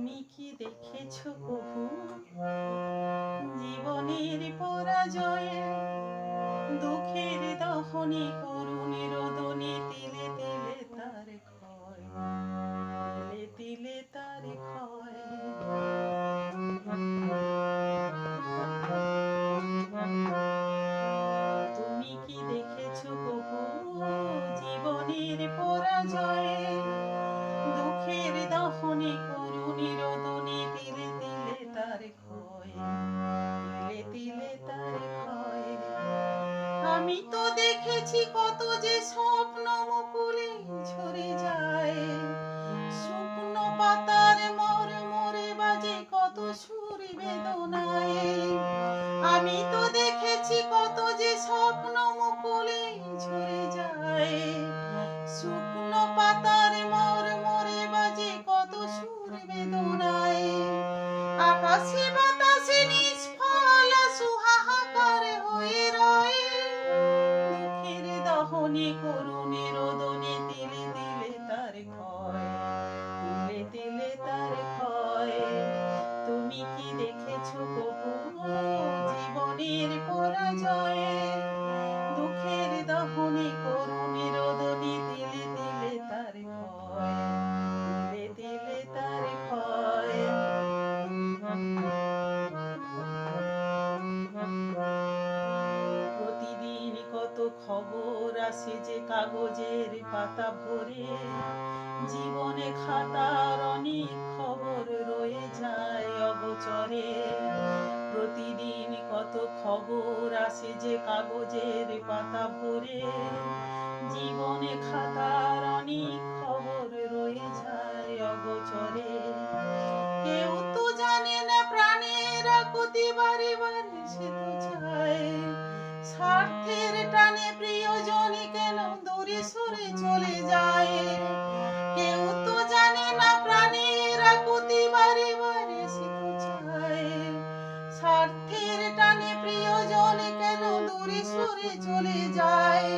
তুমি কি দেখেছো কভু জীবনের পরাজয়ে দুঃখের দহনে করুণের রোদনে তিলে তিলে তার ক্ষয়, তিলে তিলে তার ক্ষয়। তুমি কি দেখেছো কভু জীবনের পরাজয়ে দুঃখের দহনে করুণের রোদনে তিলে তিলে তার ক্ষয়, তিলে তিলে তার ক্ষয়। আমি তো দেখেছি কত যে স্বপ্ন মুকুলে ঝরে যায়, শুকনো পাতার মরে মরে বাজে কত সুর বেদনায়। আমি তো দেখেছি কত যে স্বপ্ন মুকুলে ঝরে যায়, শুকনো পাতার মরে মরে বাজে কত সুর বেদনায়। আকাশে বাতাসে নিষ্ফল সুহাহাকার হয়ে রয়, দুঃখের দহনে করুণে রোদনে তিলে তিলে তার ক্ষয়, তিলে তিলে তার ক্ষয়। তুমি কি দেখেছো কভু জীবনের পরাজয়ে দুঃখের দহনে করুণে রোদনে তিলে তিলে তার ক্ষয়, তিলে তিলে তার ক্ষয়। প্রতিদিন কত খবর আসে যে কাগজের পাতা ভরে, জীবনে খাতার অনেক খবর রয়ে যায় অগোচরে। প্রতিদিন কত খবর আসে যে কাগজের পাতা ভরে, জীবনে খাতার অনেক খবর রয়ে যায় অগোচরে। কেউ তো জানে না প্রাণের আকুতি বারে বারে সে তো চায়, স্বার্থের টানে প্রিয়জনে কেন দূরে সরে চলে যায়। কেউ তো জানে না প্রাণের আকুতি বারে বারে সে তো চায়, স্বার্থের টানে প্রিয়জনে কেন দূরে সরে চলে যায়।